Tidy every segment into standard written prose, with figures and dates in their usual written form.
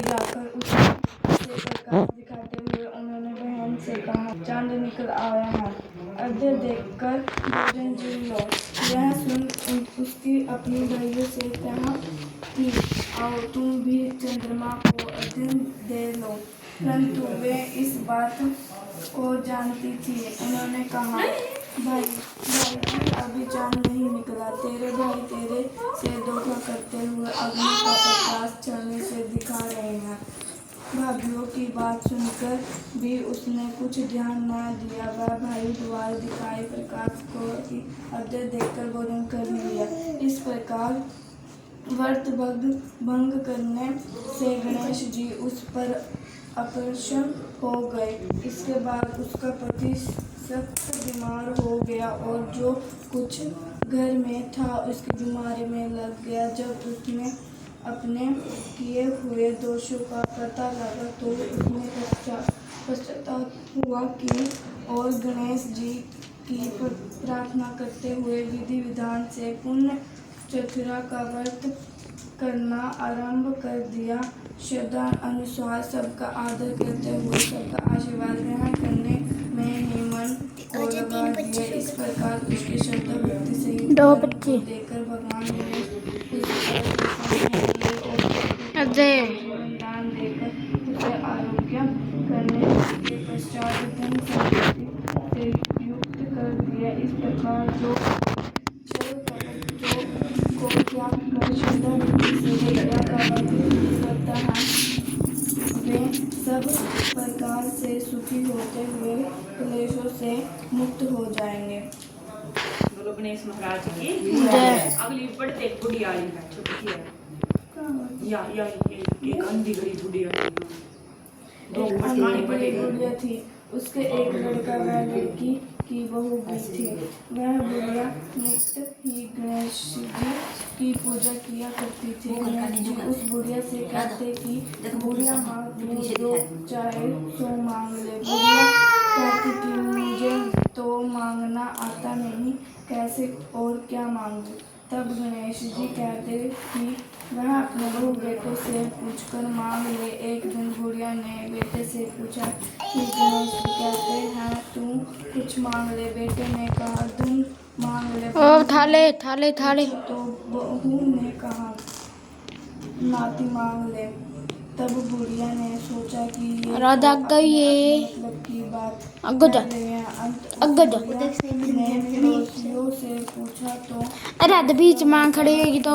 जाकर उसे प्रकाश दिखाते हुए उन्होंने बहन से कहा, चांद निकल आया है, अद्य देखकर भोजन जीव लो। यह सुन उसकी अपनी भाइयों से कहा कि आओ तुम भी चंद्रमा को अद्य दे लो, परंतु वे इस बात को जानती थी। उन्होंने कहा, भाई अभी चांद नहीं निकला, तेरे भाई तेरे से धोखा करते हुए अग्नि का प्रकाश छलने से दिखा रहे हैं। भाइयों की बात सुनकर भी उसने कुछ ध्यान न दिया। वह भाई द्वार दिखाए प्रकाश को अद्य देखकर भोजन कर लिया। इस प्रकार व्रत भंग करने से गणेश जी उस पर अप्रसन्न हो गए। इसके बाद उसका पति सख्त बीमार हो गया और जो कुछ घर में था उसकी बीमारी में लग गया। जब उसने अपने किए हुए दोषों का पता लगा तो उसने पश्चाताप हुआ कि और गणेश जी की प्रार्थना करते हुए विधि विधान से पुण्य चतुरा का व्रत करना आरंभ कर दिया। श्रद्धा अनुसार सबका आदर करते हुए सबका आशीर्वाद ग्रहण करने में ही मन को लगा दिया। इस प्रकार उसकी श्रद्धा भक्ति से देखकर भगवान ने दान देकर उसे आरोग्य करने के पश्चात धन संपत्ति से युक्त कर दिया। इस प्रकार जो को त्याग कर श्रद्धा भक्ति से दया का वर्णन करता है, वे सब प्रकार से सुखी होते हुए क्लेशों से मुक्त हो जाएंगे। बोलो गणेश महाराज की जय। अगली बढ़ते बुढ़िया है, छोटी है या एक अंधी गई बुढ़िया बुढ़िया थी। उसके एक लड़का व लड़की की बहू भी थी। वह बुढ़िया नित्य ही गणेश जी की पूजा किया करती थी। गणेश जी उस बुढ़िया से कहते कि बुढ़िया माँ तू जो चाहे सो मांग ले। बुढ़िया कहती कि मुझे तो मांगना आता नहीं, कैसे और क्या मांगूं। तब गणेश जी कहते कि वह अपने बहू बेटों से पूछकर मांग ले। एक दिन बुढ़िया ने बेटे से पूछा कि गणेश जी कहते हैं तू कुछ मांग ले। बेटे ने कहा तुम मांग ले। थाले तो बहू ने कहा नाती मांग ले। तब बुढ़िया ने सोचा कि ये मतलब की बात पड़ोसियों से पूछा तो अरे बीच मां खड़ी होगी तो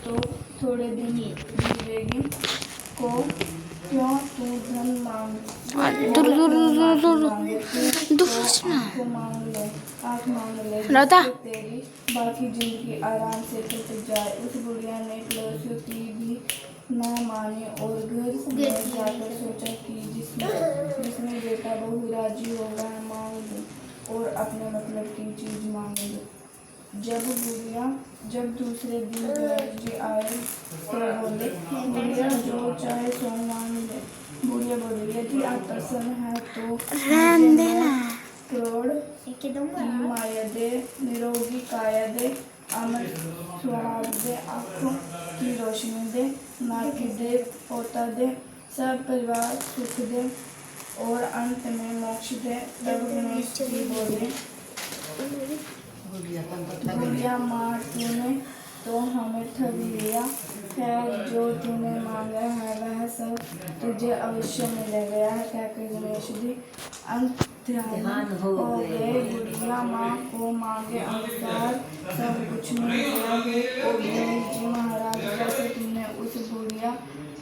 तू थोड़े दिन जीवेगी को क्यों तू धन मांग आँख मांग ले तेरी बाकी जिंदगी आराम से कट जाए। उस बुढ़िया ने पड़ोसियों की भी न मानी और घर में जाकर सोचा कि जिसमें बेटा बहू राजी होगा मांग लो और अपने मतलब की चीज मांग लो। जब दूसरे दिन गणेश जी आए तो बोले बुढ़िया जो चाहे सो मांग ले। बुढ़िया बोली यदि आप प्रसन्न हैं तो करोड़ की माया दे, निरोगी काया दे, अमर सुहाग दे, आँखों की रोशनी दे, नाती दे, पोता दे, सब परिवार सुख दे और अंत में मोक्ष दे। तब गणेश जी बोले बुढ़िया माँ तूने तो हमें ठग लिया, खैर जो तूने मांगा है वह सब तुझे अवश्य मिलेगा। यह कहकर गणेश जी अंतर्ध्यान हो गए। बुढ़िया माँ को मांगे अनुसार सब कुछ मिल गया। गणेश जी महाराज जैसे तुमने उस बुढ़िया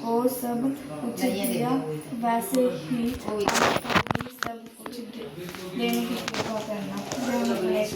को सब कुछ दिया वैसे ही